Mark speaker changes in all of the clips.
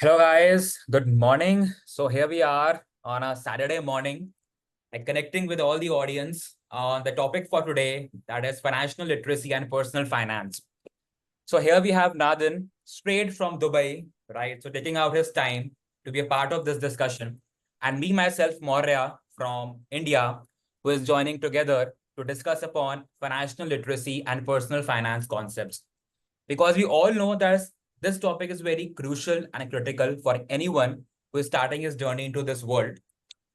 Speaker 1: Hello guys, good morning. So here we are on a Saturday morning, connecting with all the audience on the topic for today, that is financial literacy and personal finance. So here we have Nadun straight from Dubai, right? So taking out his time to be a part of this discussion, and me myself, Maurya from India, who is joining together to discuss upon financial literacy and personal finance concepts, because we all know that this topic is very crucial and critical for anyone who is starting his journey into this world.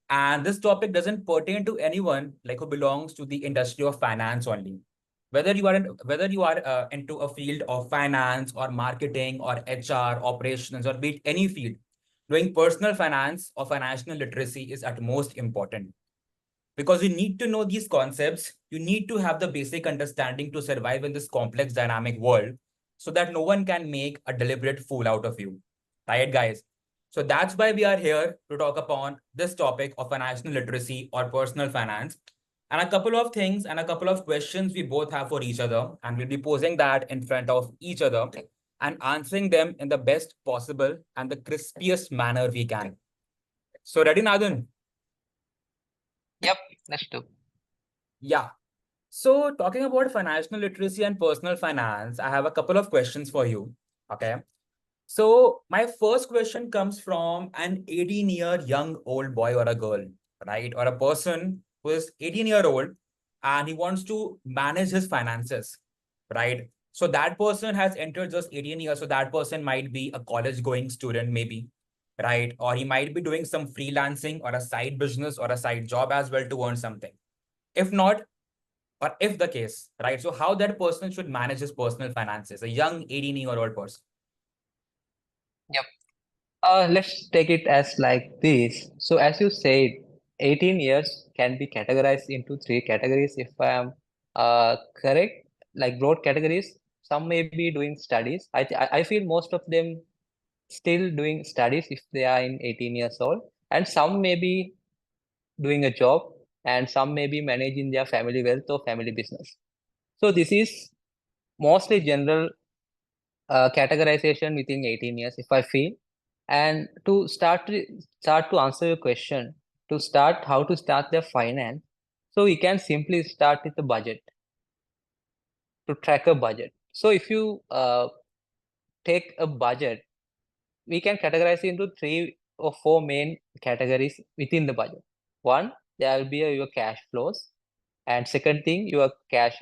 Speaker 1: And this topic doesn't pertain to anyone who belongs to the industry of finance only. Whether you are into a field of finance or marketing or HR operations or be it any field, knowing personal finance or financial literacy is at most important, because you need to know these concepts. You need to have the basic understanding to survive in this complex dynamic world, so that no one can make a deliberate fool out of you, right guys? So that's why we are here to talk upon this topic of financial literacy or personal finance, and a couple of things and a couple of questions we both have for each other, and we'll be posing that in front of each other and answering them in the best possible and the crispiest manner we can. So ready, Nadun?
Speaker 2: Yep, let's do.
Speaker 1: Yeah. So, talking about financial literacy and personal finance, I have a couple of questions for you. Okay. So, my first question comes from an 18-year young old boy or a girl, right? Or a person who is 18-year-old and he wants to manage his finances, right? So, that person has entered just 18 years. So, that person might be a college going student, maybe, right? Or he might be doing some freelancing or a side business or a side job as well to earn something. If not, or if the case, right? So how that person should manage his personal finances, a young 18-year-old person.
Speaker 2: Yep. Let's take it as like this. So as you said, 18 years can be categorized into three categories if I am correct, like broad categories. Some may be doing studies. I feel most of them still doing studies if they are in 18 years old, and some may be doing a job, and some may be managing their family wealth or family business. So this is mostly general categorization within 18 years, if I feel. And to start to answer your question, to start how to start their finance, so we can simply start with the budget, to track a budget. So if you take a budget, we can categorize into three or four main categories within the budget. One, there will be your cash flows, and second thing, your cash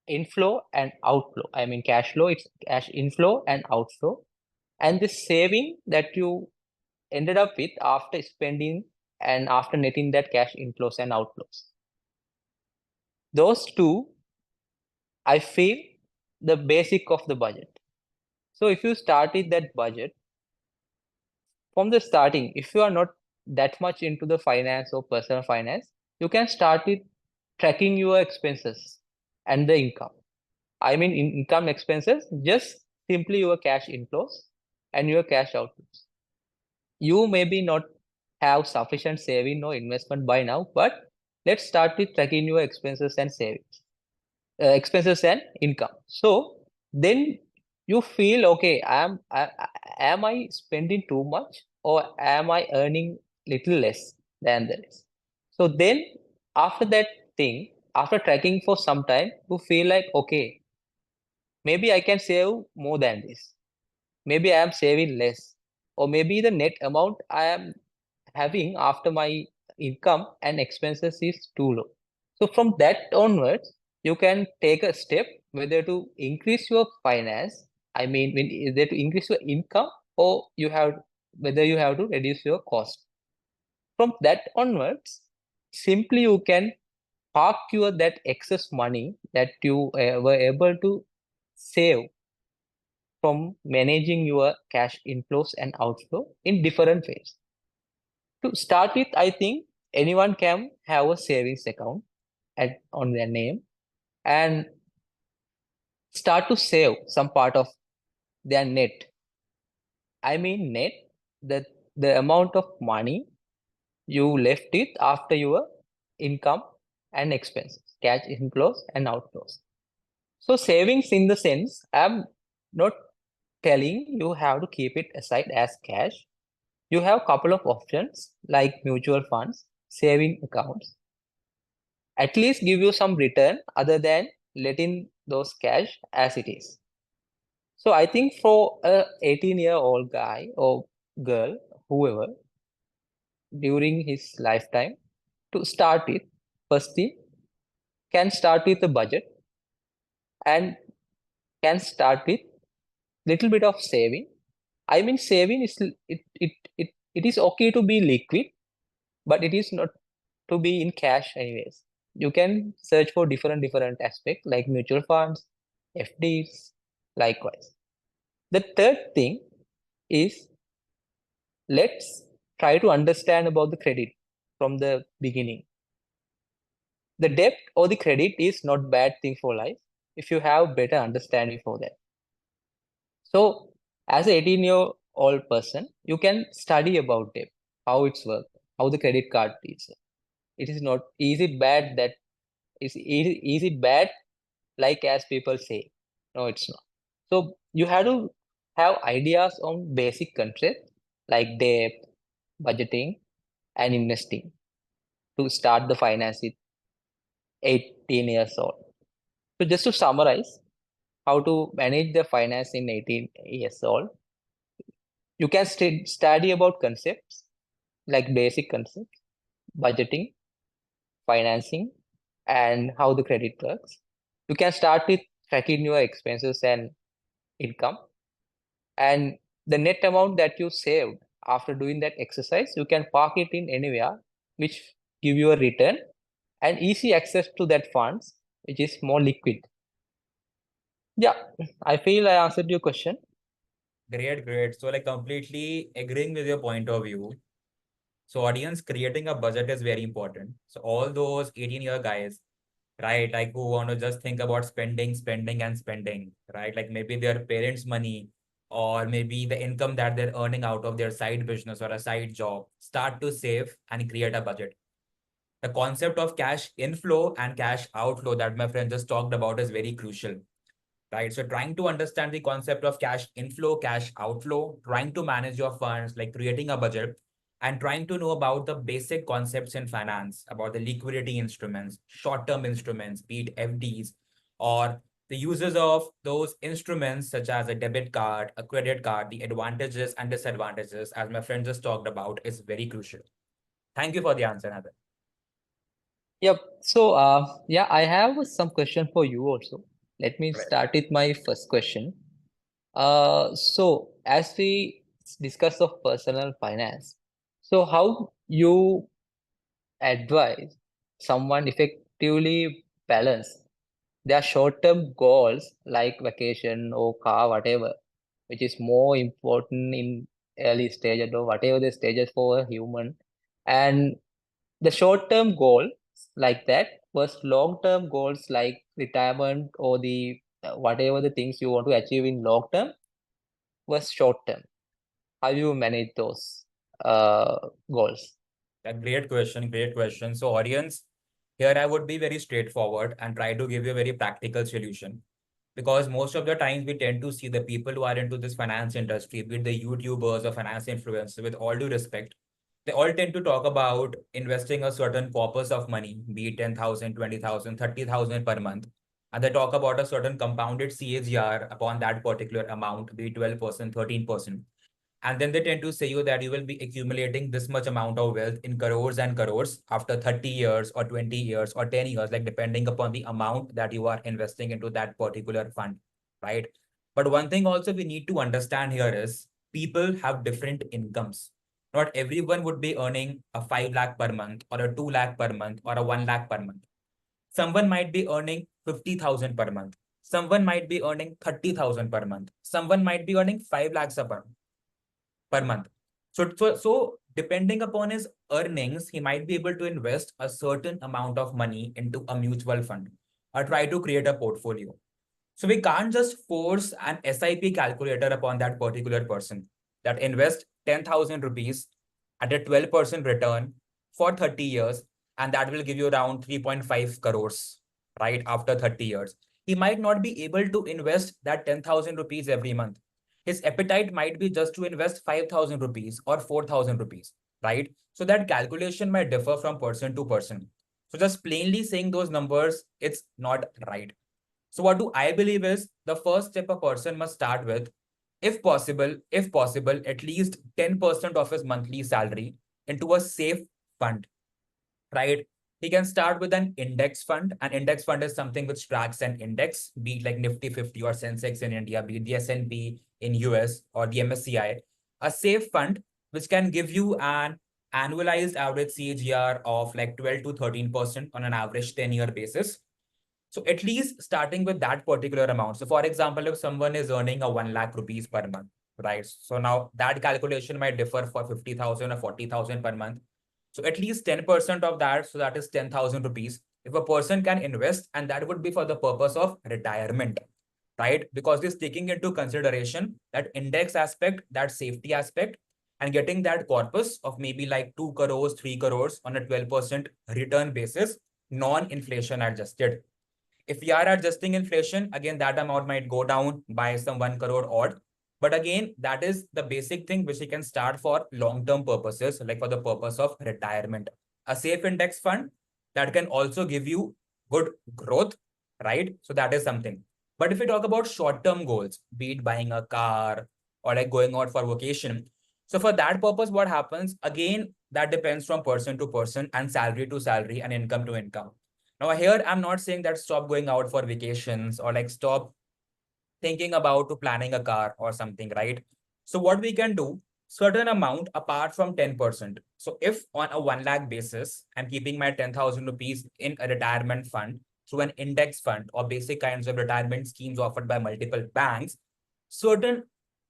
Speaker 2: inflow and outflow. I mean, cash flow, it's cash inflow and outflow, and the saving that you ended up with after spending and after netting that cash inflows and outflows. Those two, I feel, the basic of the budget. So if you started that budget from the starting, if you are not that much into the finance or personal finance, you can start with tracking your expenses and the income. I mean, income expenses, just simply your cash inflows and your cash outflows. You maybe not have sufficient saving or investment by now, but let's start with tracking your expenses and savings, expenses and income. So then you feel, okay, am I spending too much, or am I earning little less than the rest? So then after that thing, after tracking for some time, you feel like, okay, maybe I can save more than this. Maybe I am saving less, or maybe the net amount I am having after my income and expenses is too low. So from that onwards, you can take a step whether to increase your finance. I mean, when is there to increase your income, or you have whether you have to reduce your cost. From that onwards, simply you can park your that excess money that you were able to save from managing your cash inflows and outflow in different ways. To start with, I think anyone can have a savings account on their name and start to save some part of their net. I mean net, the, the amount of money you left with after your income and expenses, cash inflows and outflows. So savings in the sense, I'm not telling you have to keep it aside as cash. You have a couple of options like mutual funds, saving accounts, at least give you some return other than letting those cash as it is. So I think for a 18-year-old guy or girl, whoever, during his lifetime, to start with, first thing, can start with a budget and can start with little bit of saving. I mean, saving is it is okay to be liquid, but it is not to be in cash anyways. You can search for different aspects like mutual funds, FDs, likewise. The third thing is, let's try to understand about the credit from the beginning. The debt or the credit is not bad thing for life if you have better understanding for that. So as an 18-year-old person, you can study about debt, how it's work, how the credit card is. It is not, is it bad that is it bad like as people say? No, it's not. So you have to have ideas on basic concepts like debt, budgeting, and investing to start the finance with 18 years old. So just to summarize, how to manage the finance in 18 years old, you can study about concepts like basic concepts, budgeting, financing, and how the credit works. You can start with tracking your expenses and income, and the net amount that you saved after doing that exercise, you can park it in anywhere which give you a return and easy access to that funds, which is more liquid. Yeah, I feel I answered your question.
Speaker 1: Great, great. So like completely agreeing with your point of view. So audience, creating a budget is very important. So all those 18-year guys, right, like who want to just think about spending, spending and spending, right? Like maybe their parents' money or maybe the income that they're earning out of their side business or a side job, start to save and create a budget. The concept of cash inflow and cash outflow that my friend just talked about is very crucial, right? So trying to understand the concept of cash inflow, cash outflow, trying to manage your funds, like creating a budget, and trying to know about the basic concepts in finance, about the liquidity instruments, short-term instruments, be it FDs, or the uses of those instruments such as a debit card, a credit card, the advantages and disadvantages, as my friend just talked about, is very crucial. Thank you for the answer, Nathan.
Speaker 2: Yep. So, yeah, I have some question for you also. Let me
Speaker 1: Right.
Speaker 2: start with my first question. So as we discuss of personal finance, so how you advise someone effectively balance their short-term goals like vacation or car, whatever, which is more important in early stages or whatever the stages for a human, and the short-term goal like that was long-term goals like retirement or the whatever the things you want to achieve in long term was short-term. How you manage those uh, goals?
Speaker 1: A great question, great question. So audience, here I would be very straightforward and try to give you a very practical solution. Because most of the times we tend to see the people who are into this finance industry, be it the YouTubers or finance influencers, with all due respect, they all tend to talk about investing a certain corpus of money, be it 10,000, 20,000, 30,000 per month. And they talk about a certain compounded CAGR upon that particular amount, be it 12%, 13%. And then they tend to say you that you will be accumulating this much amount of wealth in crores and crores after 30 years or 20 years or 10 years, like depending upon the amount that you are investing into that particular fund, right? But one thing also we need to understand here is people have different incomes. Not everyone would be earning a 5 lakh per month or a 2 lakh per month or a 1 lakh per month. Someone might be earning 50,000 per month. Someone might be earning 30,000 per month. Someone might be earning 5 lakhs per month. So depending upon his earnings, he might be able to invest a certain amount of money into a mutual fund or try to create a portfolio. So we can't just force an SIP calculator upon that particular person that invest 10,000 rupees at a 12% return for 30 years, and that will give you around 3.5 crores, right? After 30 years. He might not be able to invest that 10,000 rupees every month. his appetite might be just to invest 5,000 rupees or 4,000 rupees, right? So that calculation might differ from person to person. So just plainly saying those numbers, it's not right. So what do I believe is the first step a person must start with, if possible, at least 10% of his monthly salary into a safe fund, right? He can start with an index fund. An index fund is something which tracks an index, be it like Nifty 50 or Sensex in India, be it the S&P in US or the MSCI. A safe fund which can give you an annualized average CAGR of like 12 to 13% on an average 10-year basis. So at least starting with that particular amount. So for example, if someone is earning a 1 lakh rupees per month, right? So now that calculation might differ for 50,000 or 40,000 per month. So at least 10% of that, so that is 10,000 rupees. If a person can invest, and that would be for the purpose of retirement, right? Because this taking into consideration that index aspect, that safety aspect, and getting that corpus of maybe like 2 crores, 3 crores on a 12% return basis, non-inflation adjusted. If we are adjusting inflation, again, that amount might go down by some 1 crore odd. But again, that is the basic thing which we can start for long-term purposes, like for the purpose of retirement. A safe index fund that can also give you good growth, right? So that is something. But if we talk about short-term goals, be it buying a car or like going out for vacation. So for that purpose, what happens? Again, that depends from person to person and salary to salary and income to income. Now, here I'm not saying that stop going out for vacations or like stop thinking about to planning a car or something, right? So what we can do, certain amount apart from 10%. So if on a 1 lakh basis, I'm keeping my 10,000 rupees in a retirement fund through an index fund or basic kinds of retirement schemes offered by multiple banks, certain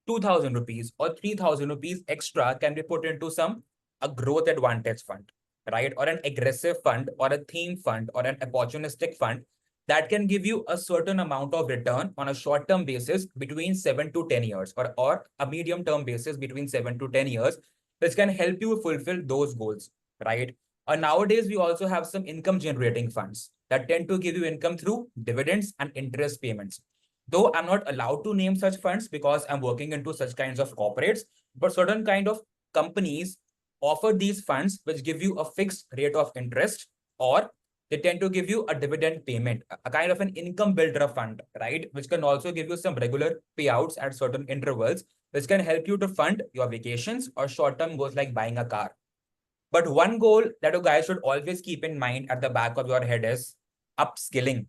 Speaker 1: 2,000 rupees or 3,000 rupees extra can be put into some a growth advantage fund, right? Or an aggressive fund or a theme fund or an opportunistic fund that can give you a certain amount of return on a short-term basis between 7 to 10 years or a medium-term basis between 7 to 10 years, which can help you fulfill those goals, right? Nowadays, we also have some income generating funds that tend to give you income through dividends and interest payments. Though I'm not allowed to name such funds because I'm working into such kinds of corporates, but certain kind of companies offer these funds which give you a fixed rate of interest, or they tend to give you a dividend payment, a kind of an income builder fund, right? Which can also give you some regular payouts at certain intervals, which can help you to fund your vacations or short-term goals like buying a car. But one goal that you guys should always keep in mind at the back of your head is upskilling.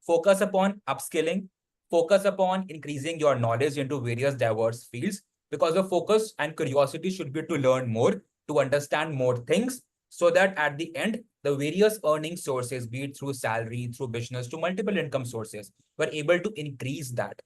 Speaker 1: Focus upon upskilling, focus upon increasing your knowledge into various diverse fields, because the focus and curiosity should be to learn more, to understand more things, so that at the end, the various earning sources, be it through salary, through business, to multiple income sources, were able to increase that.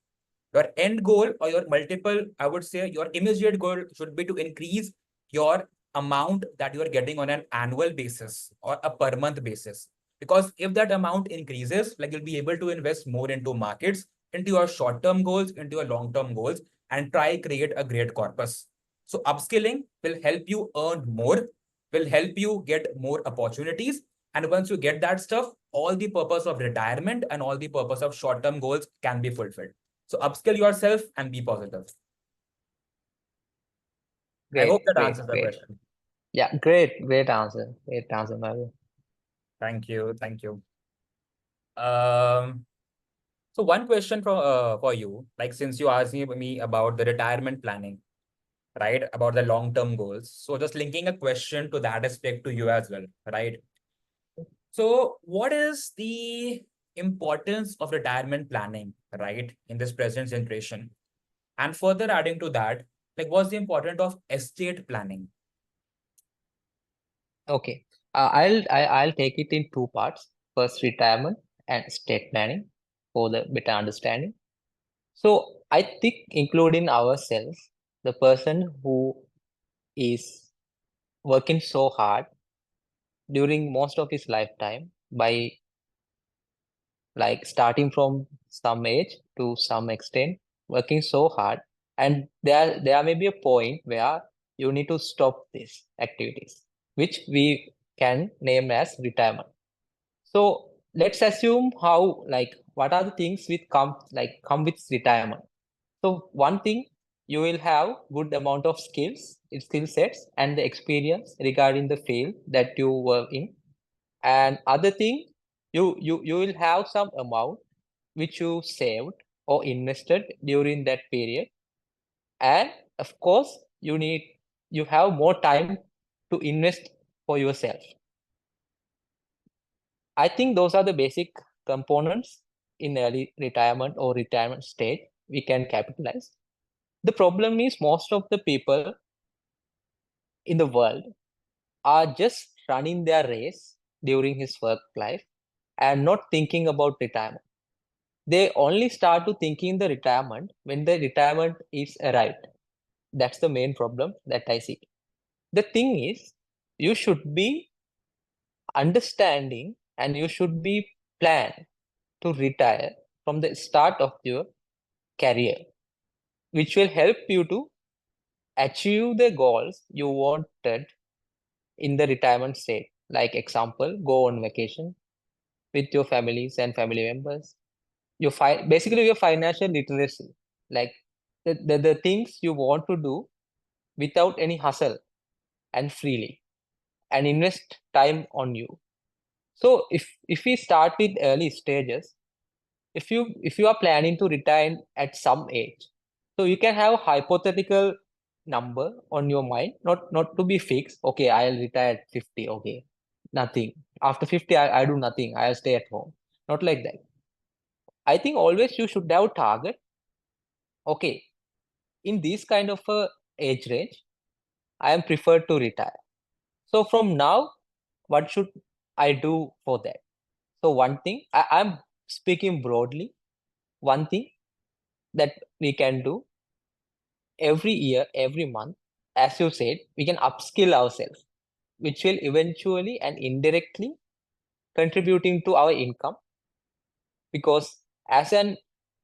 Speaker 1: Your end goal or your multiple, I would say your immediate goal should be to increase your amount that you are getting on an annual basis or a per month basis. Because if that amount increases, like you'll be able to invest more into markets, into your short-term goals, into your long-term goals, and try create a great corpus. So upskilling will help you earn more, will help you get more opportunities. And once you get that stuff, all the purpose of retirement and all the purpose of short-term goals can be fulfilled. So upskill yourself and be positive. I hope
Speaker 2: Great,
Speaker 1: that
Speaker 2: great,
Speaker 1: answers the
Speaker 2: great.
Speaker 1: question.
Speaker 2: Yeah, great answer. Great answer, Madhu.
Speaker 1: Thank you. Thank you. Um, so one question for you, like since you asked me about the retirement planning, right? About the long-term goals. So just linking a question to that aspect to you as well, right? So what is the importance of retirement planning, right, in this present generation? And further adding to that, like what's the importance of estate planning?
Speaker 2: Okay. I'll take it in two parts. First, retirement and estate planning for the better understanding. So I think including ourselves, the person who is working so hard during most of his lifetime by like starting from some age to some extent, working so hard, and there may be a point where you need to stop these activities, which we can name as retirement. So let's assume how like what are the things with come with retirement. So one thing you will have good amount of skill sets and the experience regarding the field that you work in. And other thing, you will have some amount which you saved or invested during that period. And of course, you have more time to invest for yourself. I think those are the basic components in early retirement or retirement stage we can capitalize. The problem is most of the people in the world are just running their race during his work life and not thinking about retirement. They only start to thinking the retirement when the retirement is arrived. That's the main problem that I see. The thing is, you should be understanding and you should be planned to retire from the start of your career, which will help you to achieve the goals you wanted in the retirement state. Like example, go on vacation with your families and family members. Basically your financial literacy, like the things you want to do without any hustle and freely, and invest time on you. So if we start with early stages, if you are planning to retire at some age, so you can have a hypothetical number on your mind, not to be fixed. Okay, I'll retire at 50. Okay, nothing after 50. I do nothing. I'll stay at home. Not like that. I think always you should have a target. Okay, in this kind of a age range, I am preferred to retire. So from now, what should I do for that? So one thing, I'm speaking broadly. One thing that we can do every year, every month, as you said, we can upskill ourselves, which will eventually and indirectly contributing to our income, because as and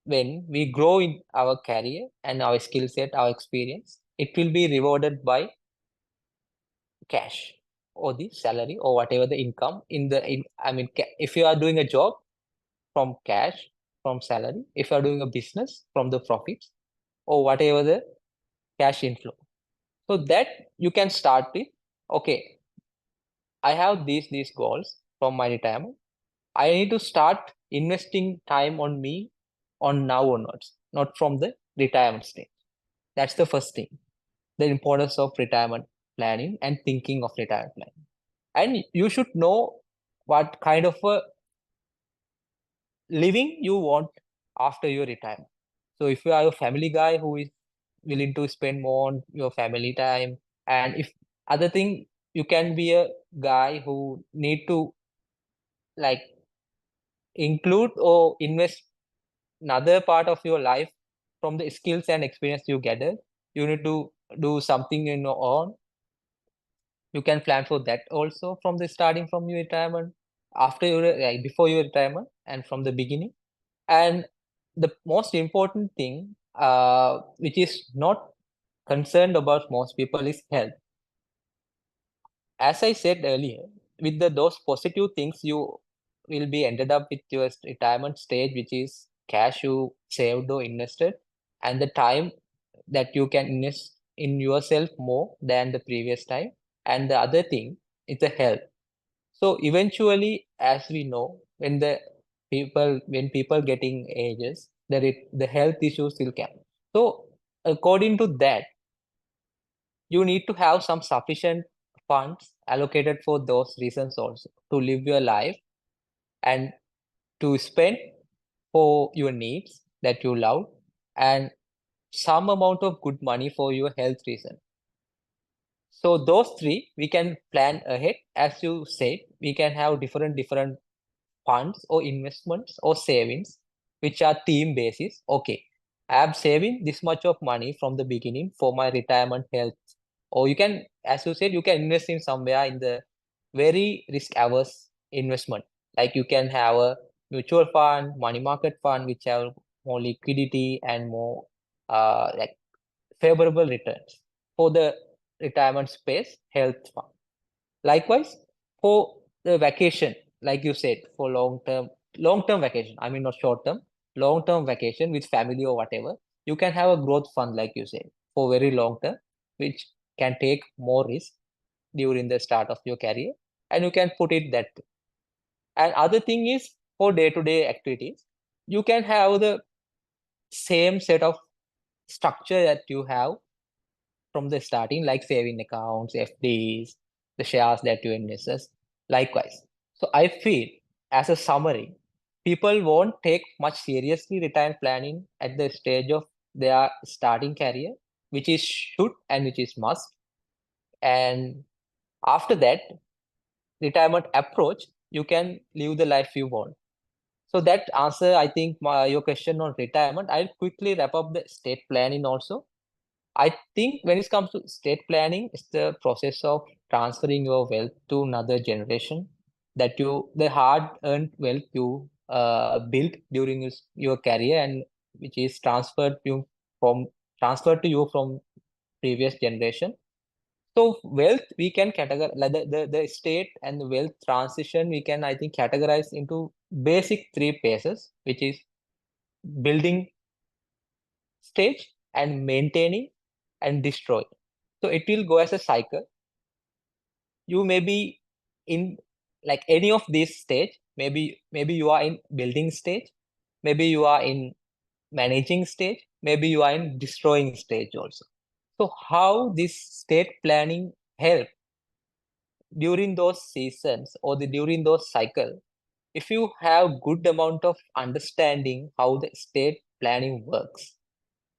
Speaker 2: when we grow in our career and our skill set, our experience, it will be rewarded by cash or the salary or whatever the income if you are doing a job, from cash, from salary. If you are doing a business, from the profits or whatever the cash inflow. So that you can start with, okay, I have these goals from my retirement. I need to start investing time on me on now onwards, not from the retirement stage. That's the first thing. The importance of retirement planning and thinking of retirement planning. And you should know what kind of a living you want after your retirement. So if you are a family guy who is willing to spend more on your family time, and if other thing, you can be a guy who need to like include or invest another part of your life from the skills and experience you gather. You need to do something in your own. You can plan for that also from the starting from your retirement, after your before your retirement, and from the beginning. And the most important thing, which is not concerned about most people, is health. As I said earlier, with those positive things, you will be ended up with your retirement stage, which is cash you saved or invested, and the time that you can invest in yourself more than the previous time. And the other thing is the health. So eventually, as we know, when people getting ages, the health issues will come. So according to that, you need to have some sufficient funds allocated for those reasons also, to live your life and to spend for your needs that you love, and some amount of good money for your health reason. So those three we can plan ahead. As you said, we can have different funds or investments or savings which are theme basis. Okay, I am saving this much of money from the beginning for my retirement health. Or you can, as you said, you can invest in somewhere in the very risk averse investment. Like you can have a mutual fund, money market fund, which have more liquidity and more like favorable returns for the retirement space health fund. Likewise, for the vacation, like you said, for long term vacation, I mean not short term, long term vacation with family or whatever, you can have a growth fund, like you said, for very long term, which can take more risk during the start of your career, and you can put it that way. And other thing is for day-to-day activities, you can have the same set of structure that you have from the starting, like saving accounts, FDs, the shares that you invest. Likewise. So I feel, as a summary, people won't take much seriously retirement planning at the stage of their starting career, which is should and which is must. And after that, retirement approach, you can live the life you want. So that answer, I think, your question on retirement. I'll quickly wrap up the estate planning also. I think when it comes to estate planning, it's the process of transferring your wealth to another generation. The hard-earned wealth you built during your career, and which is from transferred to you from previous generation. So wealth we can categorize, like the estate and the wealth transition, we can, I think, categorize into basic three phases, which is building stage and maintaining and destroy. So it will go as a cycle. You may be in like any of these stage. Maybe you are in building stage. Maybe you are in managing stage. Maybe you are in destroying stage also. So how this state planning help during those seasons or during those cycle? If you have good amount of understanding how the state planning works,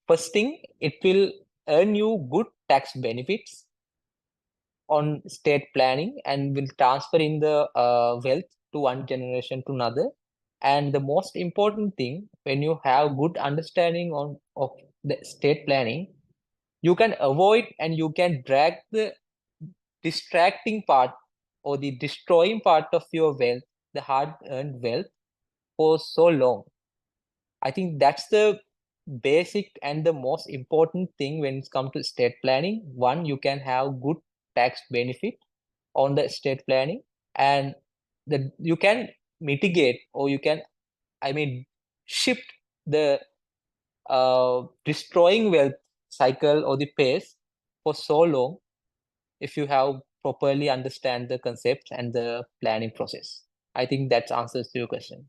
Speaker 2: first thing, it will earn you good tax benefits on state planning and will transfer in the wealth to one generation to another. And the most important thing, when you have good understanding of the state planning, you can avoid and you can drag the distracting part or the destroying part of your wealth, the hard-earned wealth, for so long. I think that's the basic and the most important thing when it comes to estate planning. One, you can have good tax benefit on the estate planning, and you can mitigate, or you can, I mean, shift the destroying wealth cycle or the pace for so long if you have properly understand the concepts and the planning process. I think that answers to your question.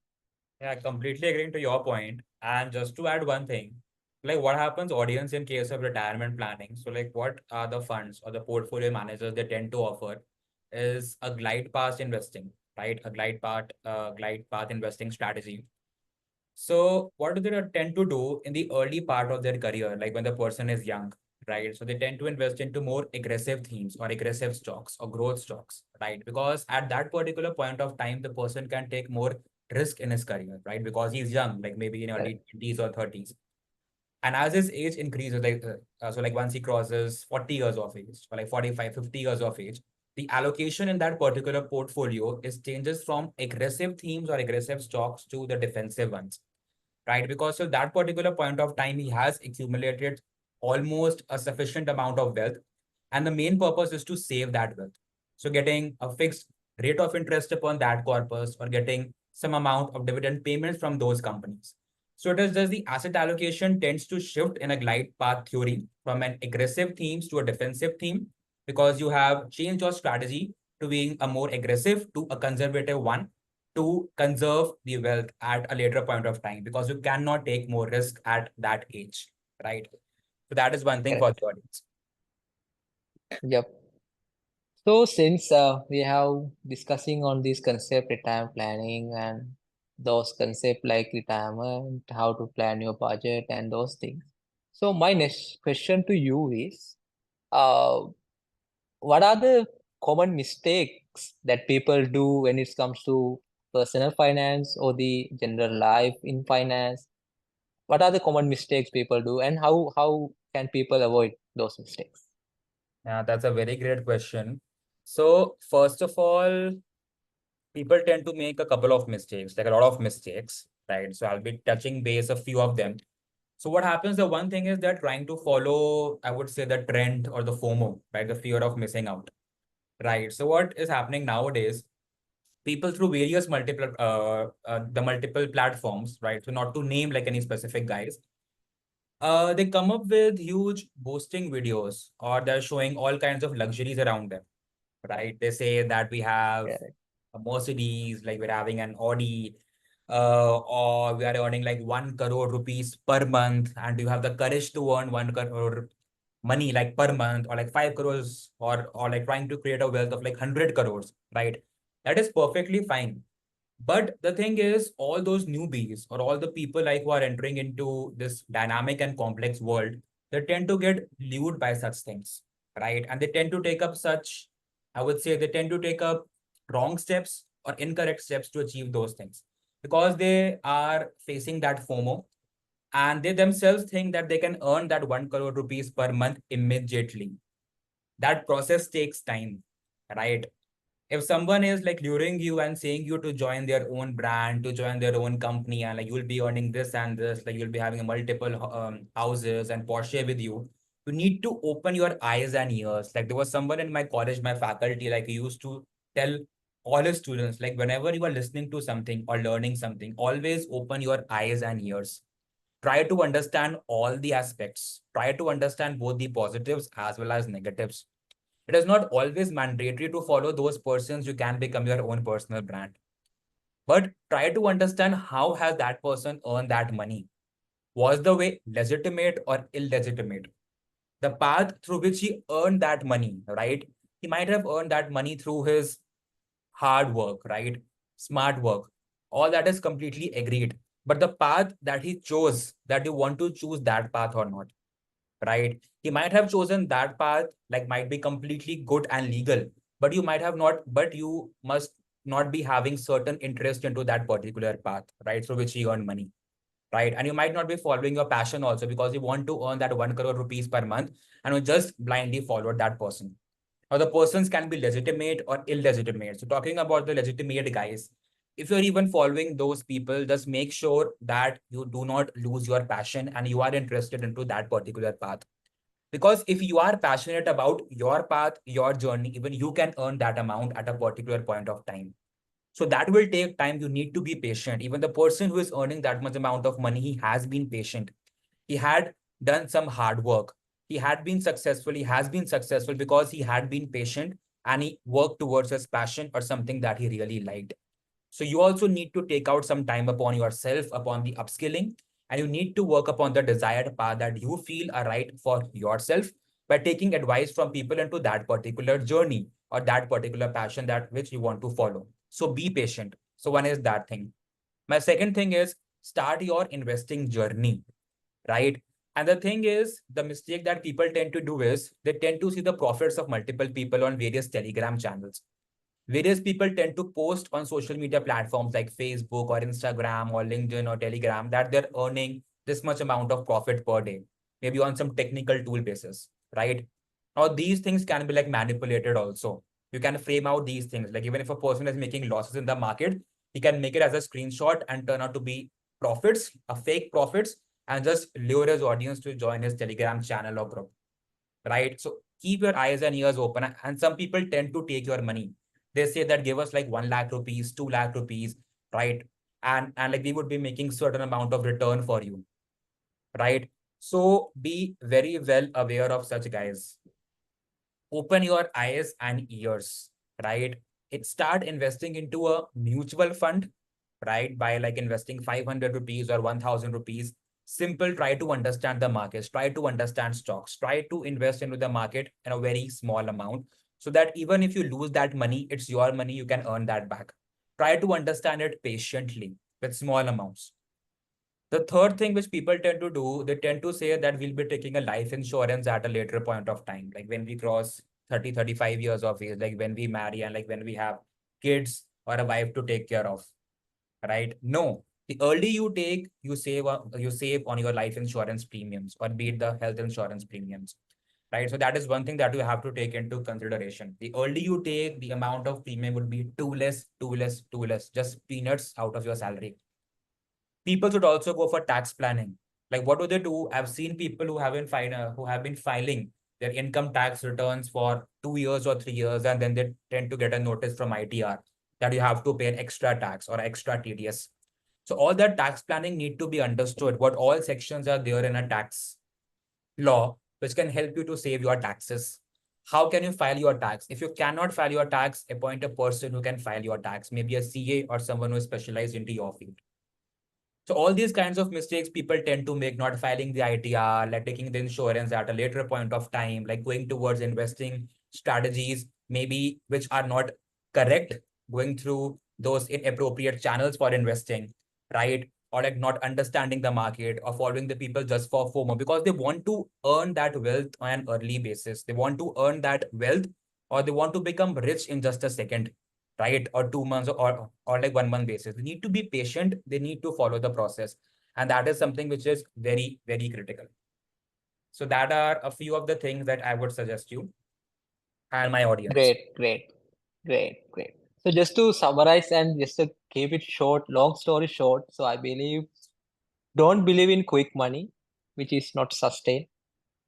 Speaker 1: Yeah, completely agreeing to your point. And just to add one thing, like what happens audience in case of retirement planning? So like what are the funds or the portfolio managers they tend to offer is a glide path investing, right? A glide path investing strategy. So what do they tend to do in the early part of their career, like when the person is young, right? So they tend to invest into more aggressive themes or aggressive stocks or growth stocks, right? Because at that particular point of time, the person can take more risk in his career, right? Because he's young, like maybe in
Speaker 2: Correct.
Speaker 1: early 20s or 30s. And as his age increases, so like once he crosses 40 years of age, or like 45, 50 years of age, the allocation in that particular portfolio is changes from aggressive themes or aggressive stocks to the defensive ones, right? Because till that particular point of time, he has accumulated almost a sufficient amount of wealth. And the main purpose is to save that wealth. So getting a fixed rate of interest upon that corpus or getting some amount of dividend payments from those companies. So it is just the asset allocation tends to shift in a glide path theory from an aggressive themes to a defensive theme because you have changed your strategy to being a more aggressive to a conservative one to conserve the wealth at a later point of time because you cannot take more risk at that age, right? So that is one thing for
Speaker 2: Correct.
Speaker 1: the audience.
Speaker 2: Yep. So since we have discussing on this concept retirement planning and those concept like retirement, how to plan your budget and those things. So my next question to you is, uh, what are the common mistakes that people do when it comes to personal finance or the general life in finance? What are the common mistakes people do, and how can people avoid those mistakes?
Speaker 1: Yeah, that's a very great question. So first of all, people tend to make a couple of mistakes, like a lot of mistakes, right? So I'll be touching base a few of them. So what happens, the one thing is they're trying to follow, I would say, the trend or the FOMO, right? The fear of missing out, right? So what is happening nowadays, people through various the multiple platforms, right? So not to name like any specific guys, They come up with huge boasting videos, or they're showing all kinds of luxuries around them, right? They say that we have
Speaker 2: Correct.
Speaker 1: a Mercedes, like we're having an Audi, or we are earning like 1 crore rupees per month, and you have the courage to earn 1 crore money like per month, or like 5 crores, or like trying to create a wealth of like 100 crores, right? That is perfectly fine. But the thing is, all those newbies or all the people like who are entering into this dynamic and complex world, they tend to get lured by such things, right? And they tend to take up such, I would say, they tend to take up wrong steps or incorrect steps to achieve those things because they are facing that FOMO, and they themselves think that they can earn that 1 crore rupees per month immediately. That process takes time, right? If someone is like luring you and saying you to join their own brand, to join their own company, and like you'll be earning this and this, like you'll be having multiple houses and Porsche with you need to open your eyes and ears. Like there was someone in my college, my faculty, like he used to tell all his students, like whenever you are listening to something or learning something, always open your eyes and ears. Try to understand all the aspects. Try to understand both the positives as well as negatives. It is not always mandatory to follow those persons. You can become your own personal brand. But try to understand how has that person earned that money. Was the way legitimate or illegitimate? The path through which he earned that money, right? He might have earned that money through his hard work, right? Smart work. All that is completely agreed. But the path that he chose, that you want to choose that path or not, right? He might have chosen that path, like might be completely good and legal, but you might have not, but you must not be having certain interest into that particular path, right? Through which you earn money, right? And you might not be following your passion also because you want to earn that 1 crore rupees per month and you just blindly followed that person. Or the persons can be legitimate or illegitimate. So talking about the legitimate guys, if you're even following those people, just make sure that you do not lose your passion and you are interested into that particular path. Because if you are passionate about your path, your journey, even you can earn that amount at a particular point of time. So that will take time. You need to be patient. Even the person who is earning that much amount of money, he has been patient. He had done some hard work. He had been successful. He has been successful because he had been patient and he worked towards his passion or something that he really liked. So you also need to take out some time upon yourself, upon the upskilling, and you need to work upon the desired path that you feel are right for yourself by taking advice from people into that particular journey or that particular passion that which you want to follow. So be patient. So one is that thing. My second thing is start your investing journey, right? And the thing is, the mistake that people tend to do is they tend to see the profits of multiple people on various Telegram channels. Various people tend to post on social media platforms like Facebook or Instagram or LinkedIn or Telegram that they're earning this much amount of profit per day, maybe on some technical tool basis, right? Now, these things can be like manipulated also. You can frame out these things. Like even if a person is making losses in the market, he can make it as a screenshot and turn out to be profits, a fake profits, and just lure his audience to join his Telegram channel or group, right? So keep your eyes and ears open. And some people tend to take your money. They say that give us like 1 lakh rupees, 2 lakh rupees, right? And like we would be making certain amount of return for you, right? So be very well aware of such guys. Open your eyes and ears, right? It start investing into a mutual fund, right? By like investing 500 rupees or 1000 rupees. Simple, try to understand the markets, try to understand stocks, try to invest into the market in a very small amount so that even if you lose that money, it's your money, you can earn that back. Try to understand it patiently with small amounts. The third thing which people tend to do, they tend to say that we'll be taking a life insurance at a later point of time, like when we cross 30, 35 years of age, like when we marry and like when we have kids or a wife to take care of, right? No, the early you take, you save on your life insurance premiums or be it the health insurance premiums, right? So that is one thing that you have to take into consideration. The early you take, the amount of premium would be too less, too less, too less, just peanuts out of your salary. People should also go for tax planning. Like what do they do? I've seen people who have been filing their income tax returns for 2 years or 3 years, and then they tend to get a notice from ITR that you have to pay an extra tax or extra TDS. So all that tax planning need to be understood, what all sections are there in a tax law, which can help you to save your taxes. How can you file your tax? If you cannot file your tax, appoint a person who can file your tax, maybe a CA or someone who is specialized into your field. So all these kinds of mistakes people tend to make, not filing the ITR, like taking the insurance at a later point of time, like going towards investing strategies, maybe which are not correct, going through those inappropriate channels for investing, right? Or like not understanding the market or following the people just for FOMO because they want to earn that wealth on an early basis. They want to earn that wealth or they want to become rich in just a second, right? Or 2 months or like 1 month basis. They need to be patient. They need to follow the process. And that is something which is very, very critical. So that are a few of the things that I would suggest you and my audience.
Speaker 2: Great. So just to summarize and just to keep it short, long story short, so I believe don't believe in quick money, which is not sustained,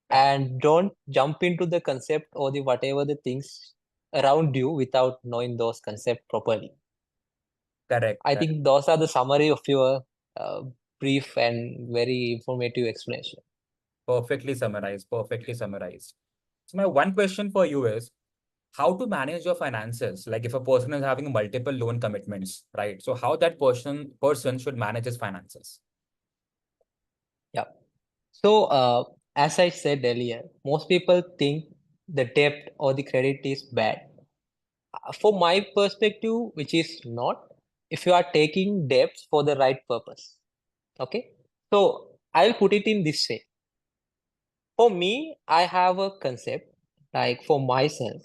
Speaker 2: and don't jump into the concept or the whatever the things around you without knowing those concepts properly.
Speaker 1: Correct,
Speaker 2: I
Speaker 1: correct.
Speaker 2: think those are the summary of your uh, brief and very informative explanation.
Speaker 1: Perfectly summarized. Perfectly summarized. So my one question for you is how to manage your finances. Like if a person is having multiple loan commitments, right? So how that person should manage his finances.
Speaker 2: Yeah. So, as I said earlier, most people think the debt or the credit is bad. For my perspective, which is not, if you are taking debts for the right purpose. Okay. So, I'll put it in this way. For me, I have a concept like for myself,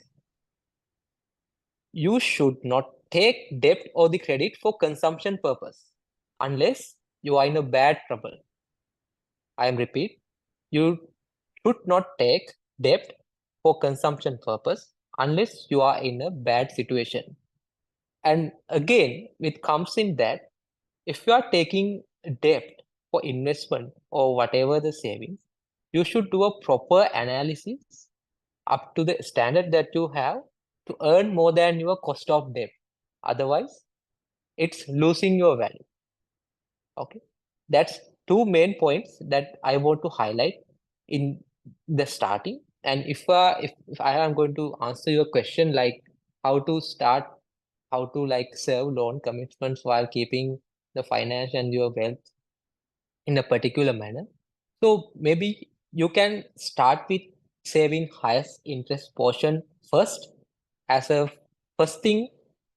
Speaker 2: you should not take debt or the credit for consumption purpose unless you are in a bad trouble. I am repeat, you should not take debt for consumption purpose unless you are in a bad situation. And again, it comes in that if you are taking debt for investment or whatever the savings, you should do a proper analysis up to the standard that you have to earn more than your cost of debt. Otherwise, it's losing your value. Okay. That's two main points that I want to highlight in the starting. And if I am going to answer your question like how to start, how to like serve loan commitments while keeping the finance and your wealth in a particular manner. So maybe you can start with saving highest interest portion first as a first thing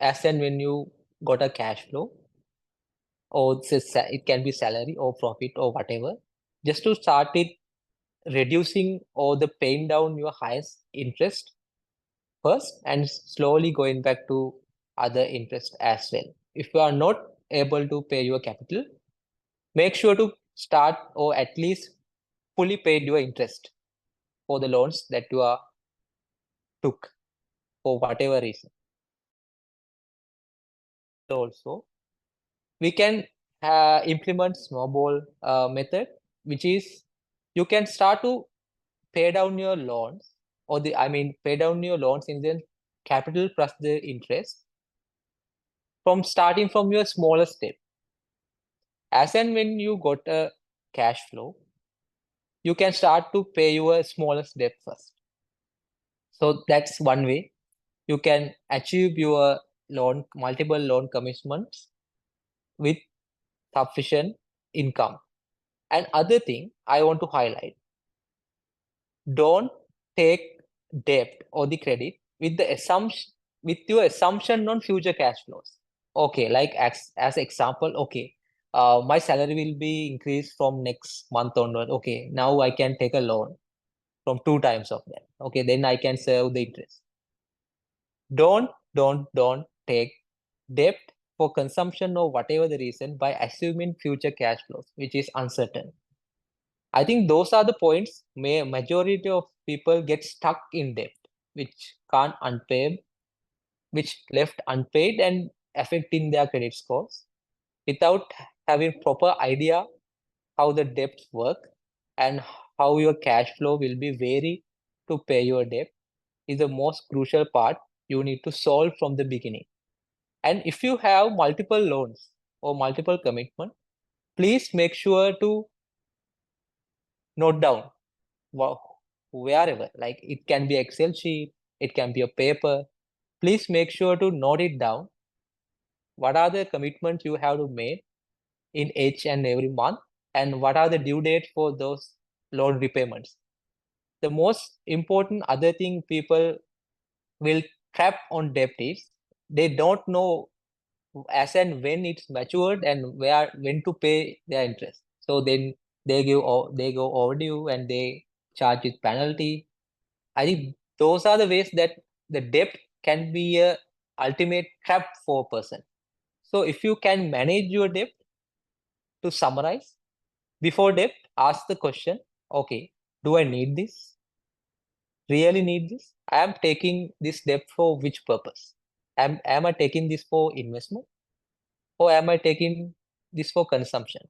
Speaker 2: as and when you got a cash flow or it can be salary or profit or whatever, just to start it reducing or the paying down your highest interest first and slowly going back to other interest as well. If you are not able to pay your capital, make sure to start or at least fully paid your interest for the loans that you are took for whatever reason. Also, we can implement snowball method, which is you can start to pay down your loans or pay down your loans in the capital plus the interest from starting from your smallest step. As and when you got a cash flow, you can start to pay your smallest debt first. So that's one way you can achieve your multiple loan commitments with sufficient income. And other thing I want to highlight, don't take debt or the credit with the assumption with your assumption on future cash flows. Okay, like as example, okay, my salary will be increased from next month onward. Okay, now I can take a loan from two times of that. Okay, then I can serve the interest. Don't take debt for consumption or whatever the reason by assuming future cash flows, which is uncertain. I think those are the points majority of people get stuck in debt, which can't unpay, which left unpaid and affecting their credit scores without having proper idea how the debts work and how your cash flow will be vary to pay your debt is the most crucial part you need to solve from the beginning. And if you have multiple loans, or multiple commitment, please make sure to note down wherever, like it can be Excel sheet, it can be a paper. Please make sure to note it down. What are the commitments you have to make in each and every month, and what are the due dates for those loan repayments? The most important other thing people will trap on debt is they don't know as and when it's matured and where when to pay their interest. So then they go overdue and they charge with penalty. I think those are the ways that the debt can be a ultimate trap for a person. So if you can manage your debt, to summarize, before debt, ask the question, okay, do I need this? Really need this? I am taking this debt for which purpose? Am I taking this for investment, or am I taking this for consumption?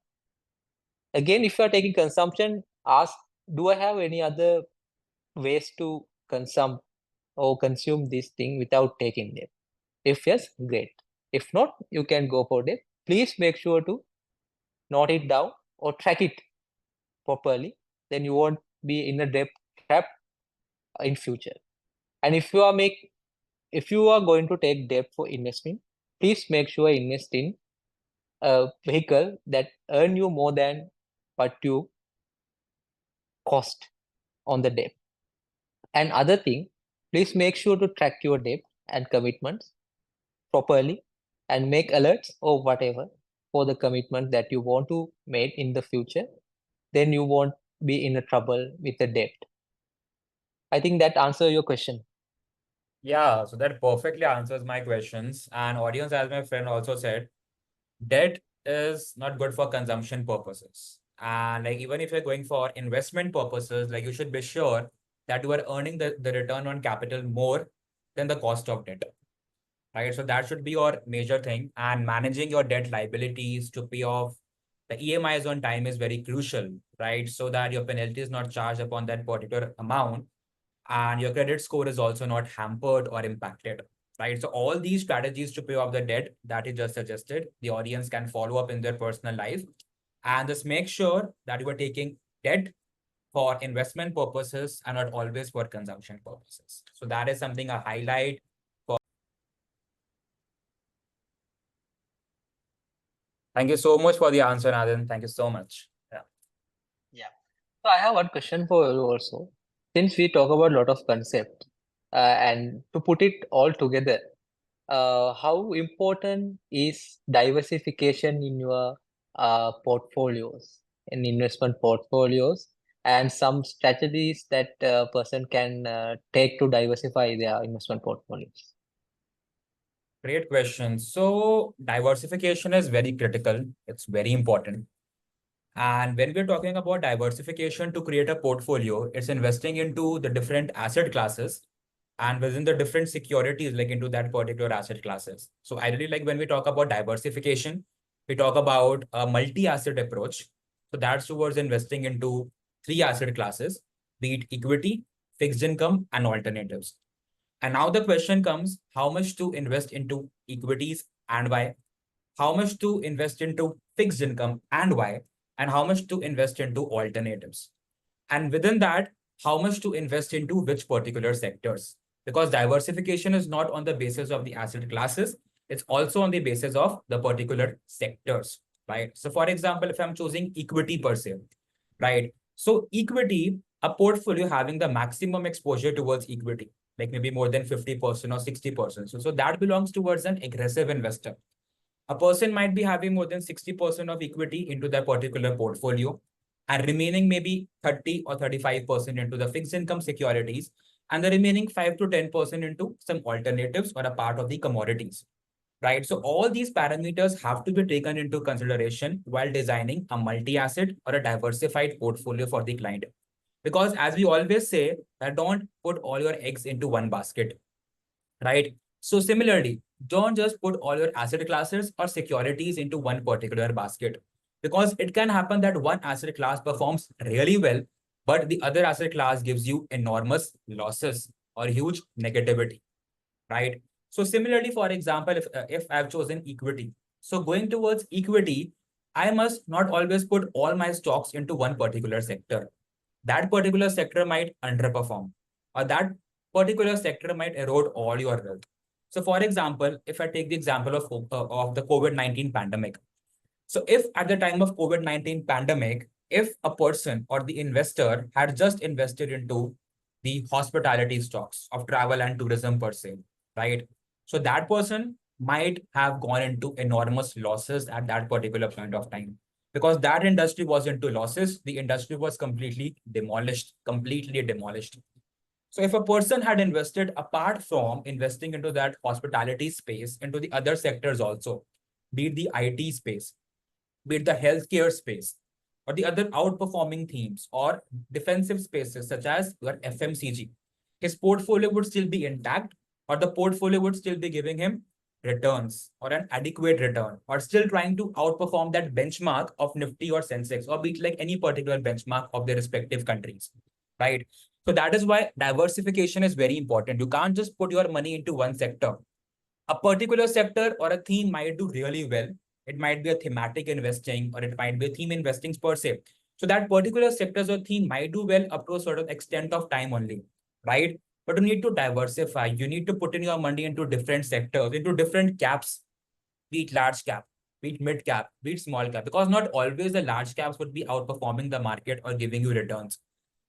Speaker 2: Again, if you are taking consumption, ask, do I have any other ways to consume or consume this thing without taking debt? If yes, great. If not, you can go for debt. Please make sure to note it down or track it properly. Then you won't be in a debt trap in future. And if you are going to take debt for investing, please make sure invest in a vehicle that earn you more than what you cost on the debt. And other thing, please make sure to track your debt and commitments properly and make alerts or whatever for the commitment that you want to make in the future. Then you won't be in a trouble with the debt. I think that answers your question.
Speaker 1: Yeah, so that perfectly answers my questions. And audience, as my friend also said, debt is not good for consumption purposes. And like even if you're going for investment purposes, like you should be sure that you are earning the return on capital more than the cost of debt. Right. So that should be your major thing. And managing your debt liabilities to pay off the EMIs on time is very crucial, right? So that your penalty is not charged upon that particular amount and your credit score is also not hampered or impacted, right? So all these strategies to pay off the debt that is just suggested, the audience can follow up in their personal life and just make sure that you are taking debt for investment purposes and not always for consumption purposes. So that is something I highlight. Thank you so much for the answer, Nathan. Thank you so much. Yeah.
Speaker 2: Yeah. So I have one question for you also. Since we talk about a lot of concepts, and to put it all together, how important is diversification in your portfolios, in investment portfolios, and some strategies that a person can take to diversify their investment portfolios?
Speaker 1: Great question. So diversification is very critical. It's very important. And when we're talking about diversification to create a portfolio, it's investing into the different asset classes and within the different securities, like into that particular asset classes. So I really like when we talk about diversification, we talk about a multi-asset approach. So that's towards investing into three asset classes, be it equity, fixed income, and alternatives. And now the question comes, how much to invest into equities and why? How much to invest into fixed income and why? And how much to invest into alternatives? And within that, how much to invest into which particular sectors? Because diversification is not on the basis of the asset classes, it's also on the basis of the particular sectors, right? So for example, if I'm choosing equity per se, right? So equity, a portfolio having the maximum exposure towards equity, like maybe more than 50% or 60%. So that belongs towards an aggressive investor. A person might be having more than 60% of equity into their particular portfolio and remaining maybe 30 or 35% into the fixed income securities and the remaining 5 to 10% into some alternatives or a part of the commodities, right? So all these parameters have to be taken into consideration while designing a multi-asset or a diversified portfolio for the client. Because as we always say, that don't put all your eggs into one basket, right? So similarly, don't just put all your asset classes or securities into one particular basket because it can happen that one asset class performs really well, but the other asset class gives you enormous losses or huge negativity, right? So similarly, for example, if I've chosen equity, So going towards equity, I must not always put all my stocks into one particular sector. That particular sector might underperform, or that particular sector might erode all your wealth. So, for example, if I take the example of the COVID-19 pandemic, so if at the time of COVID-19 pandemic, if a person or the investor had just invested into the hospitality stocks of travel and tourism per se, right? So that person might have gone into enormous losses at that particular point of time because that industry was into losses. The industry was completely demolished, completely demolished. So if a person had invested apart from investing into that hospitality space, into the other sectors also, be it the IT space, be it the healthcare space, or the other outperforming themes or defensive spaces such as your FMCG, his portfolio would still be intact, or the portfolio would still be giving him returns or an adequate return, or still trying to outperform that benchmark of Nifty or Sensex, or be it like any particular benchmark of their respective countries, right? So that is why diversification is very important. You can't just put your money into one sector. A particular sector or a theme might do really well. It might be a thematic investing or it might be a theme investing per se. So that particular sectors or theme might do well up to a certain extent of time only, right? But you need to diversify. You need to put in your money into different sectors, into different caps, be it large cap, be it mid cap, be it small cap, because not always the large caps would be outperforming the market or giving you returns.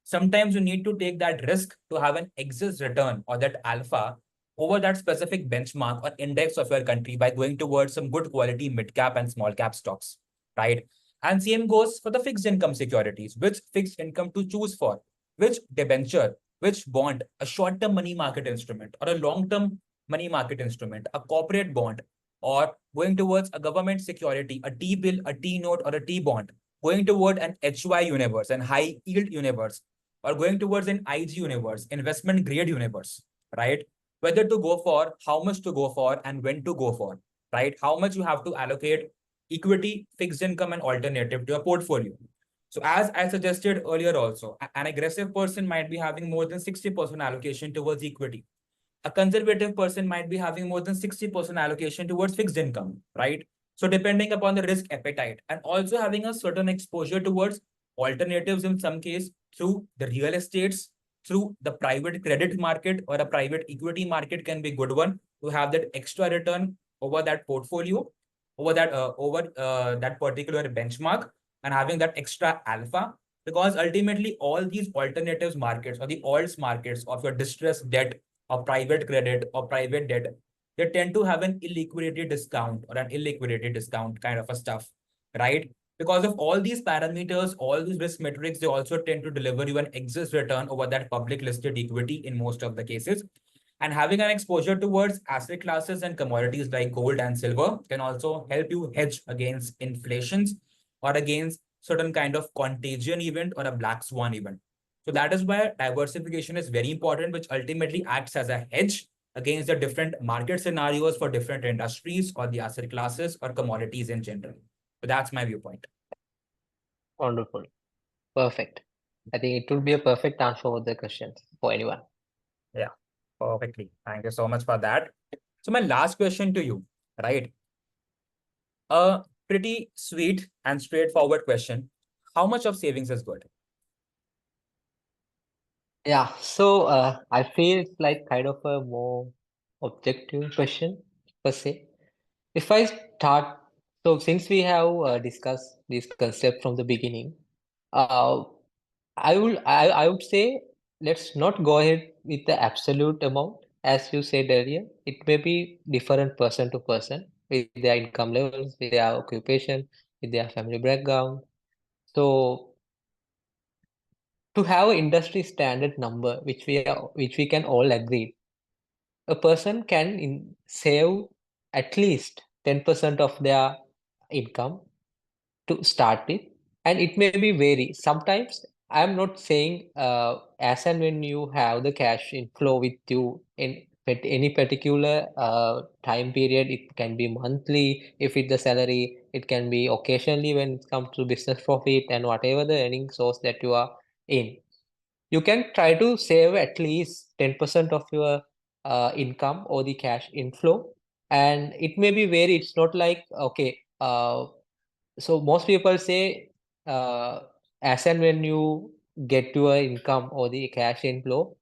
Speaker 1: Sometimes you need to take that risk to have an exit return or that alpha over that specific benchmark or index of your country by going towards some good quality mid cap and small cap stocks, right? And same goes for the fixed income securities. Which fixed income to choose for? Which debenture, which bond, a short term money market instrument or a long term money market instrument, a corporate bond, or going towards a government security, a T bill, a T note, or a T bond, going toward an HY universe and high yield universe, or going towards an IG universe, investment grade universe, right? Whether to go for, how much to go for, and when to go for, right? How much you have to allocate equity, fixed income, and alternative to your portfolio. So as I suggested earlier also, an aggressive person might be having more than 60% allocation towards equity. A conservative person might be having more than 60% allocation towards fixed income, right? So depending upon the risk appetite and also having a certain exposure towards alternatives in some case through the real estates, through the private credit market or a private equity market can be good one to have that extra return over that portfolio, over that particular benchmark and having that extra alpha because ultimately all these alternatives markets or the alts markets of your distressed debt or private credit or private debt, they tend to have an illiquidity discount or an illiquidity discount kind of a stuff, right? Because of all these parameters, all these risk metrics, they also tend to deliver you an excess return over that public listed equity in most of the cases. And having an exposure towards asset classes and commodities like gold and silver can also help you hedge against inflations or against certain kind of contagion event or a black swan event. So that is why diversification is very important, which ultimately acts as a hedge against the different market scenarios for different industries or the asset classes or commodities in general. So that's my viewpoint.
Speaker 2: Wonderful. Perfect. I think it would be a perfect answer for the questions for anyone.
Speaker 1: Yeah, perfectly. Thank you so much for that. So my last question to you, right? A pretty sweet and straightforward question. How much of savings is good?
Speaker 2: Yeah, so I feel it's like kind of a more objective question per se. If I start, so since we have discussed this concept from the beginning, uh, I would say let's not go ahead with the absolute amount. As you said earlier, it may be different person to person with their income levels, with their occupation, with their family background. So to have an industry standard number, which we can all agree, a person can save at least 10% of their income to start with, and it may be vary. Sometimes I'm not saying as and when you have the cash inflow with you in any particular time period, it can be monthly if it's the salary, it can be occasionally when it comes to business profit and whatever the earning source that you are in. You can try to save at least 10% of your income or the cash inflow and it may be vary. It's not like okay. So most people say as and when you get your income or the cash inflow,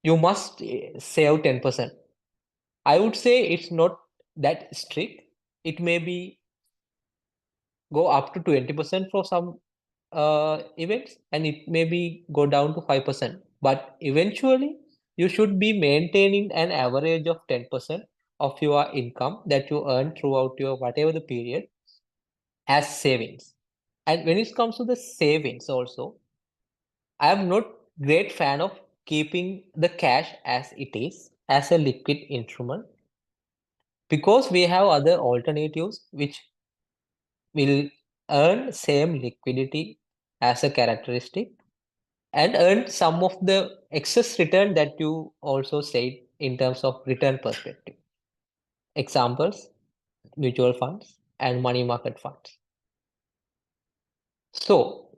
Speaker 2: you must save 10%. I would say it's not that strict. It may be go up to 20% for some events, and it may be go down to 5%. But eventually, you should be maintaining an average of 10% of your income that you earn throughout your whatever the period as savings. And when it comes to the savings also, I am not great fan of keeping the cash as it is as a liquid instrument, because we have other alternatives which will earn same liquidity as a characteristic and earn some of the excess return that you also said in terms of return perspective. Examples, mutual funds and money market funds. So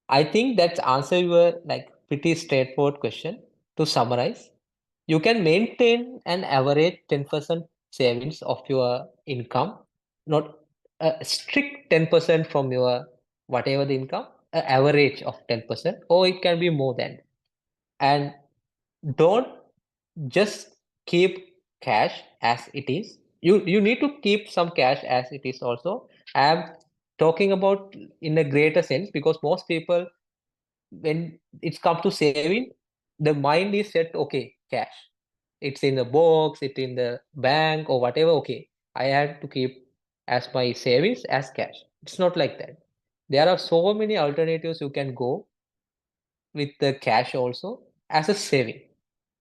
Speaker 2: I think that's answer your like pretty straightforward question. To summarize, you can maintain an average 10% savings of your income, not a strict 10% from your whatever the income, an average of 10%, or it can be more than. And don't just keep cash as it is. You need to keep some cash as it is also. I'm talking about in a greater sense because most people, when it comes to saving, the mind is set, okay, cash. It's in the box, it's in the bank or whatever. Okay, I have to keep as my savings as cash. It's not like that. There are so many alternatives you can go with the cash also as a saving.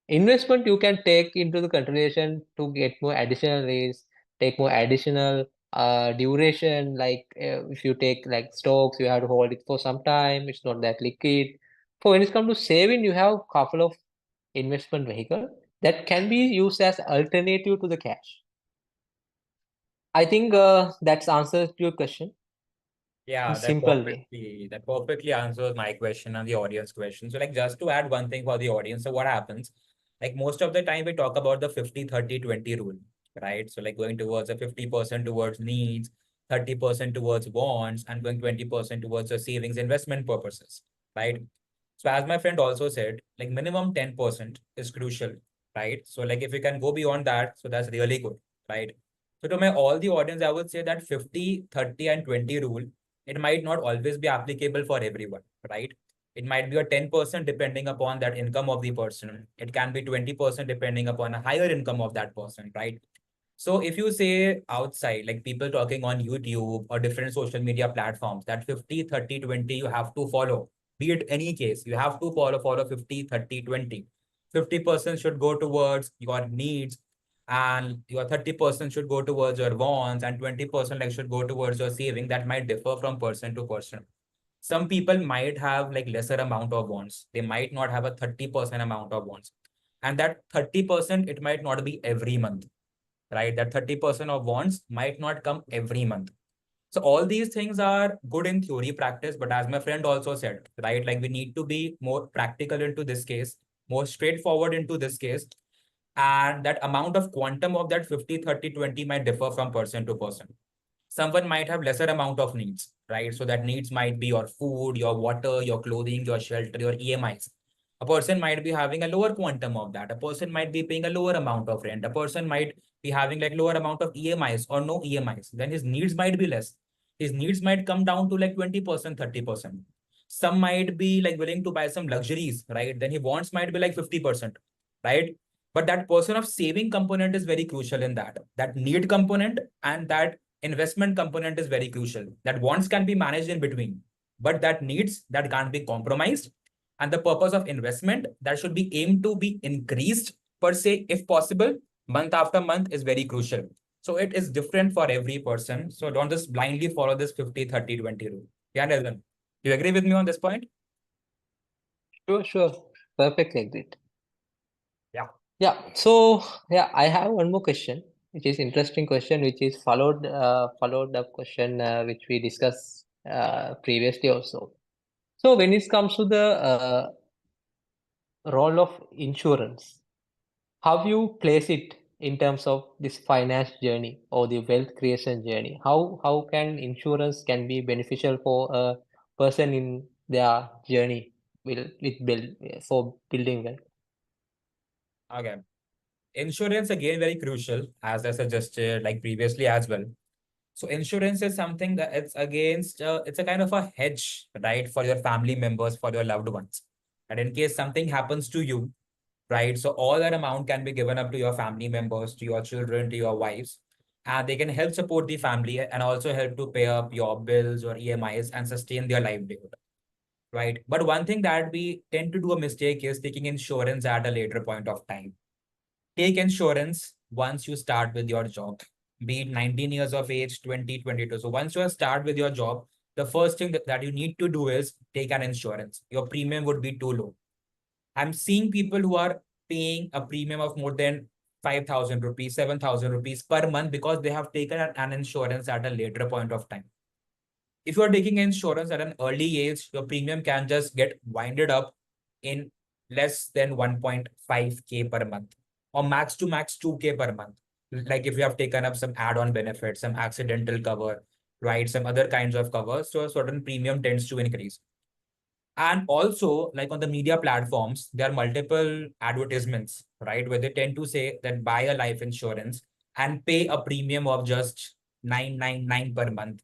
Speaker 2: Investment you can take into the consideration to get more additional rates, take more additional duration. Like if you take like stocks, you have to hold it for some time. It's not that liquid. For when it comes to saving, you have couple of investment vehicle that can be used as alternative to the cash. I think that's answers to your question in
Speaker 1: Yeah,
Speaker 2: simple way.
Speaker 1: that perfectly answers my question and the audience question. So like just to add one thing for the audience. So what happens? Like most of the time we talk about the 50-30-20 rule, right? So like going towards a 50% towards needs, 30% towards wants, and going 20% towards the savings investment purposes, right? So as my friend also said, like minimum 10% is crucial, right? So like if we can go beyond that, so that's really good, right? So to my all the audience, I would say that 50-30-20 rule, it might not always be applicable for everyone, right? It might be a 10% depending upon that income of the person. It can be 20% depending upon a higher income of that person, right? So if you say outside, like people talking on YouTube or different social media platforms, that 50-30-20 you have to follow, be it any case, you have to follow 50-30-20. 50% should go towards your needs and your 30% should go towards your wants and 20% like should go towards your saving. That might differ from person to person. Some people might have like lesser amount of wants. They might not have a 30% amount of wants. And that 30%, it might not be every month, right? That 30% of wants might not come every month. So all these things are good in theory practice, but as my friend also said, right, like we need to be more practical into this case, more straightforward into this case. And that amount of quantum of that 50-30-20 might differ from person to person. Someone might have lesser amount of needs, right? So that needs might be your food, your water, your clothing, your shelter, your EMIs. A person might be having a lower quantum of that. A person might be paying a lower amount of rent. A person might be having like lower amount of EMIs or no EMIs. Then his needs might be less. His needs might come down to like 20%, 30%. Some might be like willing to buy some luxuries, right? Then he wants might be like 50%, right? But that person of saving component is very crucial in that. That need component and that investment component is very crucial. That wants can be managed in between, but that needs that can't be compromised. And the purpose of investment that should be aimed to be increased per se, if possible, month after month is very crucial. So it is different for every person. So don't just blindly follow this 50-30-20 rule. Yeah, Nelson, do you agree with me on this point?
Speaker 2: Sure, sure. Perfectly agreed.
Speaker 1: Yeah.
Speaker 2: Yeah, so yeah, I have one more question, which is interesting question, which is followed up question, which we discussed previously also. So when it comes to the role of insurance, how you place it in terms of this finance journey or the wealth creation journey? How can insurance can be beneficial for a person in their journey with build for building wealth?
Speaker 1: Okay. Insurance again very crucial, as I suggested like previously as well. So insurance is something that it's against, it's a kind of a hedge, right, for your family members, for your loved ones. And in case something happens to you, right, so all that amount can be given up to your family members, to your children, to your wives, and they can help support the family and also help to pay up your bills or EMIs and sustain their livelihood, right? But one thing that we tend to do a mistake is taking insurance at a later point of time. Take insurance once you start with your job, be it 19 years of age, 20, 22. So once you start with your job, the first thing that you need to do is take an insurance. Your premium would be too low. I'm seeing people who are paying a premium of more than 5,000 rupees, 7,000 rupees per month because they have taken an insurance at a later point of time. If you are taking insurance at an early age, your premium can just get winded up in less than 1.5K per month or max to max 2K per month. Like if you have taken up some add-on benefits, some accidental cover, right? Some other kinds of covers. So a certain premium tends to increase. And also, like on the media platforms, there are multiple advertisements, right? Where they tend to say that buy a life insurance and pay a premium of just 999 per month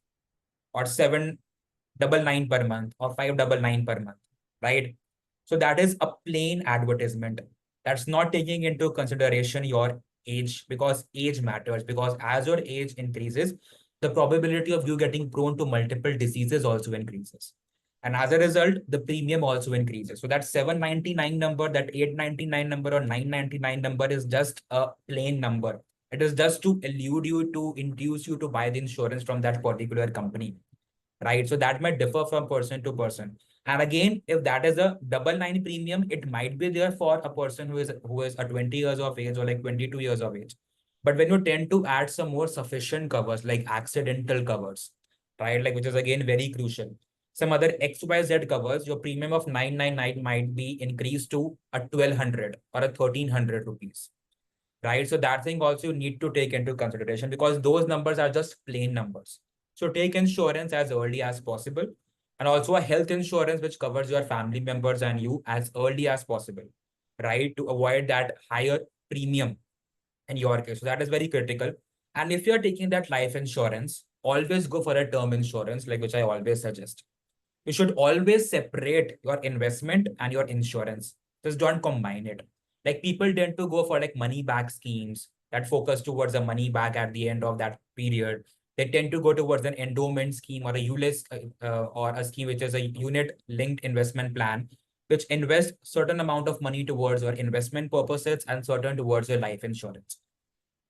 Speaker 1: or 799 per month or 599 per month, right? So that is a plain advertisement. That's not taking into consideration your age, because age matters. Because as your age increases, the probability of you getting prone to multiple diseases also increases. And as a result, the premium also increases. So that 799 number, that 899 number, or 999 number is just a plain number. It is just to elude you, to induce you to buy the insurance from that particular company, right? So that might differ from person to person. And again, if that is a double nine premium, it might be there for a person who is a 20 years of age or like 22 years of age. But when you tend to add some more sufficient covers like accidental covers, right? Like which is again very crucial. Some other XYZ covers, your premium of 999 might be increased to a 1200 or a 1300 rupees, right? So that thing also you need to take into consideration because those numbers are just plain numbers. So take insurance as early as possible, and also a health insurance which covers your family members and you as early as possible, right? To avoid that higher premium in your case. So that is very critical. And if you're taking that life insurance, always go for a term insurance, like which I always suggest. You should always separate your investment and your insurance. Just don't combine it. Like people tend to go for like money back schemes that focus towards a money back at the end of that period. They tend to go towards an endowment scheme or a ULIS, or a scheme which is a unit linked investment plan, which invests certain amount of money towards your investment purposes and certain towards your life insurance.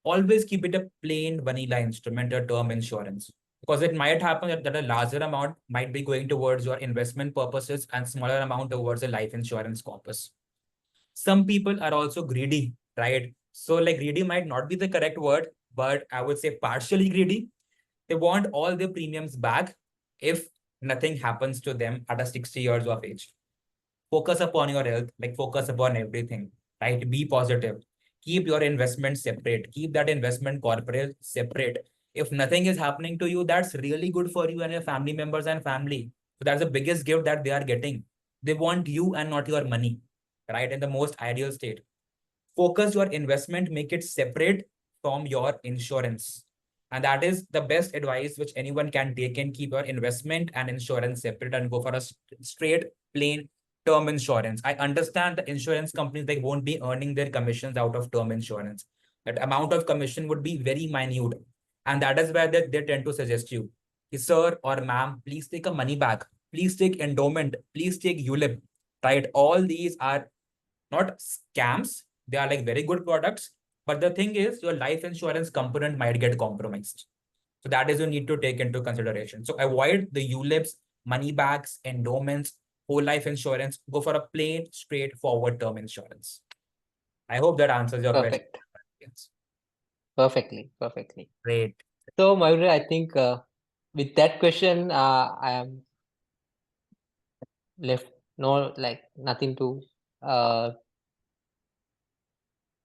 Speaker 1: Always keep it a plain vanilla instrument, a term insurance, because it might happen that a larger amount might be going towards your investment purposes and smaller amount towards a life insurance corpus. Some people are also greedy, right? So like greedy might not be the correct word, but I would say partially greedy. They want all their premiums back if nothing happens to them at a 60 years of age. Focus upon your health, like focus upon everything, right? Be positive. Keep your investment separate. Keep that investment corporate separate. If nothing is happening to you, that's really good for you and your family members and family. So that's the biggest gift that they are getting. They want you and not your money, right? In the most ideal state. Focus your investment, make it separate from your insurance. And that is the best advice which anyone can take, and keep your investment and insurance separate and go for a straight, plain term insurance. I understand the insurance companies, they won't be earning their commissions out of term insurance. That amount of commission would be very minute. And that is where they tend to suggest you, sir or ma'am, please take a money back. Please take endowment. Please take ULIP, right? All these are not scams. They are like very good products. But the thing is, your life insurance component might get compromised. So that is you need to take into consideration. So avoid the ULIPs, money backs, endowments, whole life insurance. Go for a plain, straightforward term insurance. I hope that answers your question.
Speaker 2: Perfect.
Speaker 1: Yes.
Speaker 2: Perfectly.
Speaker 1: Great.
Speaker 2: So, Mayur, I think with that question, I am left no like nothing to uh,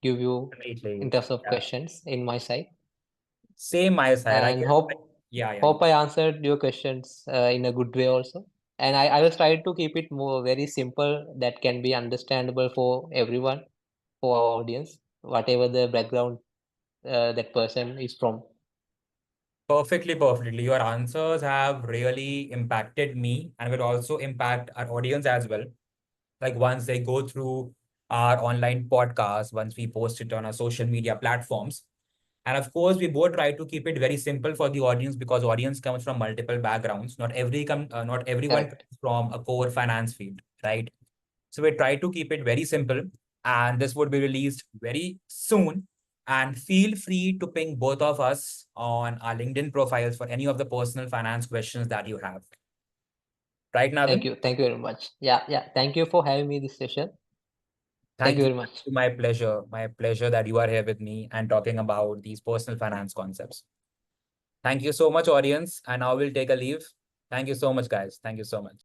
Speaker 2: give you in
Speaker 1: Completely.
Speaker 2: terms of
Speaker 1: Yeah.
Speaker 2: questions in my side,
Speaker 1: Same my side. I
Speaker 2: and
Speaker 1: guess. Yeah.
Speaker 2: hope I answered your questions in a good way also. And I will try to keep it more very simple that can be understandable for everyone, for our audience, whatever the background that person is from.
Speaker 1: Perfectly. Your answers have really impacted me and will also impact our audience as well. Like once they go through our online podcast, once we post it on our social media platforms. And of course, we both try to keep it very simple for the audience because audience comes from multiple backgrounds. Not everyone
Speaker 2: Correct.
Speaker 1: comes from a core finance field, right? So we try to keep it very simple, and this would be released very soon. And feel free to ping both of us on our LinkedIn profiles for any of the personal finance questions that you have. Right,
Speaker 2: Thank
Speaker 1: Nadun?
Speaker 2: you. Thank you very much. Yeah, yeah. Thank you for having me this session. Thank you
Speaker 1: Thank you.
Speaker 2: very much.
Speaker 1: My pleasure. My pleasure that you are here with me and talking about these personal finance concepts. Thank you so much, audience. And now we'll take a leave. Thank you so much, guys. Thank you so much.